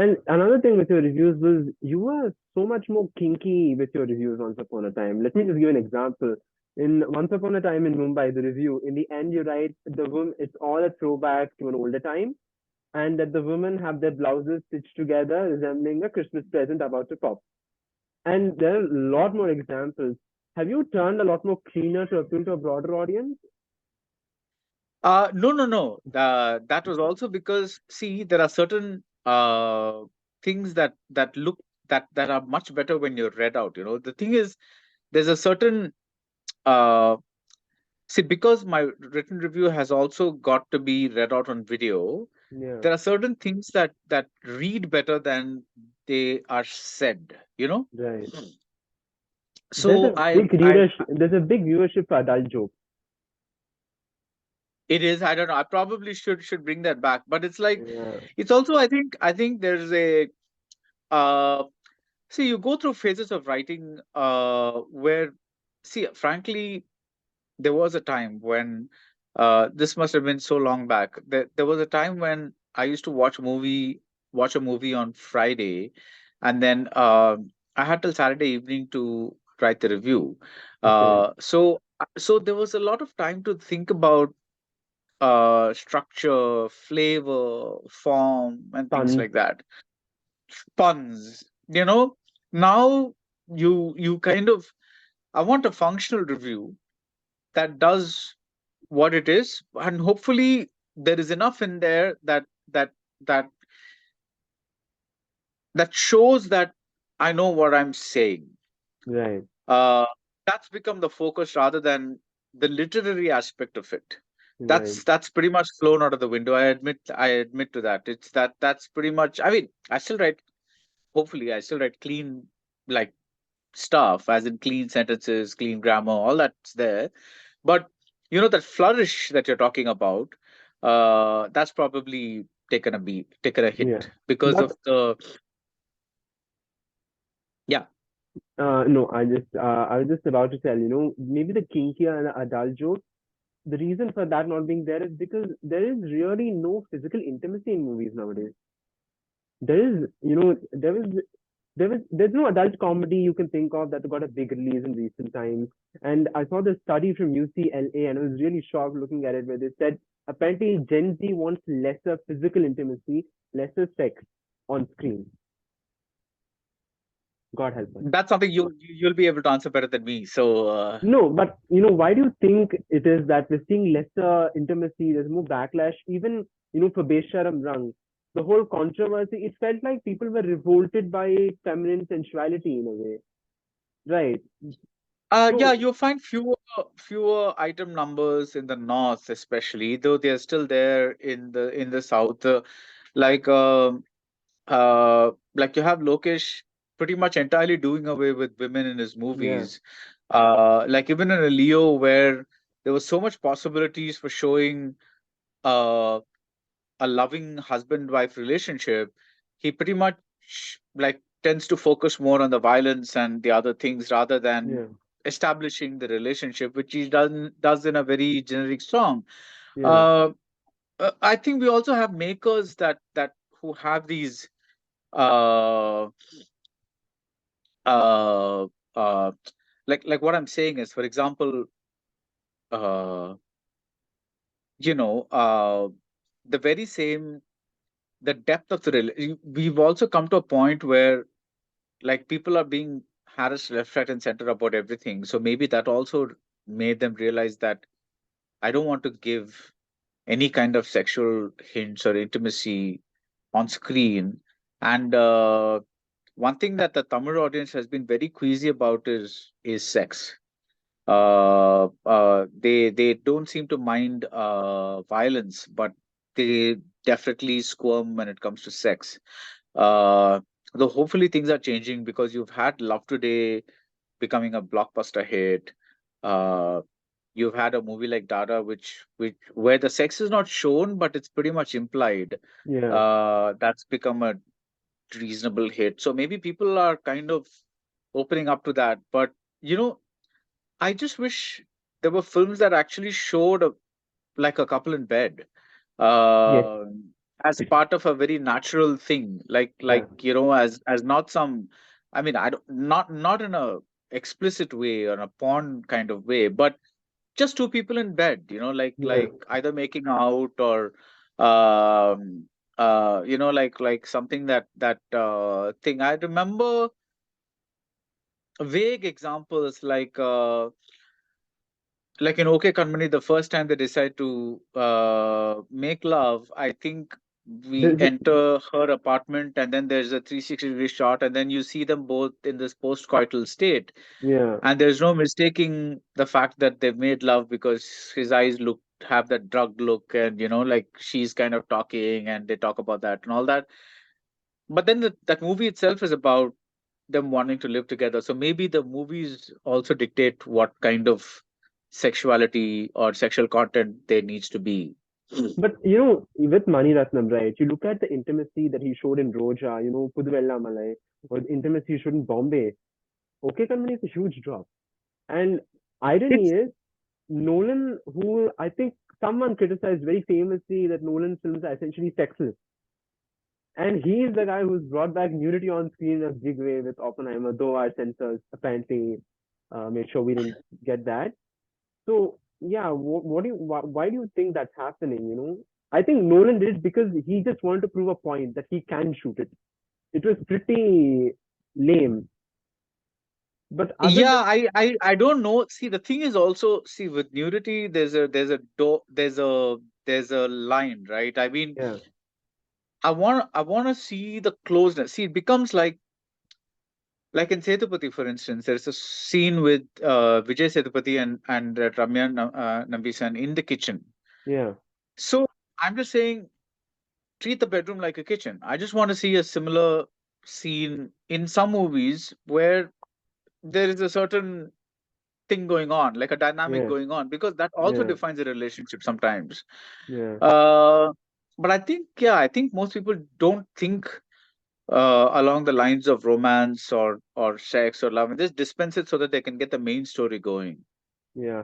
And another thing with your reviews was you were so much more kinky with your reviews once upon a time. Let me just give an example. In Once Upon a Time in Mumbai, the review, in the end you write the woman it's all a throwback to an older time and that the women have their blouses stitched together resembling a Christmas present about to pop. And there are a lot more examples. Have you turned a lot more cleaner to appeal to a broader audience? No, no, no. That was also because, see, there are certain things that look that are much better when you're read out. The thing is, there's a certain uh, see, because my written review has also got to be read out on video. Yeah. There are certain things that read better than they are said. Right. There's So a big readership. There's a big viewership for adult jokes. it is. I don't know. I probably should bring that back, but it's like Yeah. it's also. I think there's a uh see, you go through phases of writing where, see, frankly, there was a time when this must have been so long back. There was a time when I used to watch a movie on Friday, and then I had till Saturday evening to write the review. Okay. So there was a lot of time to think about structure, flavor, form, and things Puns. like that. Puns. Now you kind of, I want a functional review that does what it is, and hopefully there is enough in there that that shows that I know what I'm saying. Right. uh that's become the focus rather than the literary aspect of it. Right. That's pretty much flown out of the window. I admit to that. That's pretty much, I mean, I still write, hopefully I still write clean, like, stuff, as in clean sentences, clean grammar, all that's there. But that flourish that you're talking about, that's probably taken a Yeah. hit because But of the, yeah. no, I was just about to tell, maybe the kinkier and the adult jokes, the reason for that not being there is because there is really no physical intimacy in movies nowadays. There is, there's no adult comedy you can think of that got a big release in recent times. And I saw this study from UCLA and I was really shocked looking at it where they said apparently Gen Z wants lesser physical intimacy, lesser sex on screen. God help us. That's something you'll be able to answer better than me. So No, but why do you think it is that we're seeing lesser intimacy? There's more backlash, even for Besharam Rang. The whole controversy, it felt like people were revolted by feminine sensuality in a way, right? yeah, So you'll find fewer item numbers in the north, especially, though they're still there in the south. Like um like you have Lokesh pretty much entirely doing away with women in his yeah, movies. Like even in a Leo, where there was so much possibilities for showing uh, a loving husband-wife relationship, he pretty much like tends to focus more on the violence and the other things rather than yeah, establishing the relationship, which he does in a very generic song. yeah. Uh, I think we also have makers that who have these uh uh uh like what I'm saying is, for example, uh you know uh the very same, the depth of the we've also come to a point where, like, people are being harassed left, right, and center about everything. So maybe that also made them realize that I don't want to give any kind of sexual hints or intimacy on screen. And one thing that the Tamil audience has been very queasy about is sex. They don't seem to mind violence, but they definitely squirm when it comes to sex. Uh, though hopefully things are changing, because you've had Love Today becoming a blockbuster hit. Uh, you've had a movie like Dada, which where the sex is not shown, but it's pretty much implied. Yeah. That's become a reasonable hit. So maybe people are kind of opening up to that. But you know, I just wish there were films that actually showed like a couple in bed. Yes. Uh, as part of a very natural thing, Yeah. as not some, I mean, I don't, not in a explicit way or a porn kind of way, but just two people in bed, Yeah. either making out or um like something that thing. I remember vague examples like in OK Kanmani, the first time they decide to make love, I think we The, enter her apartment and then there's a 360-degree shot, and then you see them both in this post-coital state. yeah. And there's no mistaking the fact that they've made love because his eyes have that drugged look, and like she's kind of talking and they talk about that and all that. But then that movie itself is about them wanting to live together. So maybe the movies also dictate what kind of sexuality or sexual content there needs to be. But with Mani Ratnam, right? You look at the intimacy that he showed in Roja, Puduvella Malai, or the intimacy he showed in Bombay. Okay, Kanmani is a huge drop. And irony It's is, Nolan, who I think someone criticized very famously that Nolan films are essentially sexless. And he's the guy who's brought back nudity on screen in a big way with Oppenheimer, though our censors apparently made sure we didn't get that. So yeah, what do you why do you think that's happening? I think Nolan did it because he just wanted to prove a point that he can shoot it. It was pretty lame, but other than Yeah, I don't know. See, the thing is also, see, with nudity, there's a line, right? I mean, yeah, I want to see the closeness. See, it becomes like in Sethupathi, for instance, there's a scene with Vijay Sethupathi and Ramya Nambisan in the kitchen. yeah, So I'm just saying, treat the bedroom like a kitchen. I just want to see a similar scene in some movies where there is a certain thing going on, like a dynamic yeah, going on, because that also yeah, defines a relationship sometimes. yeah, Uh, but I think most people don't think along the lines of romance or sex or love, and just dispense it so that they can get the main story going. yeah.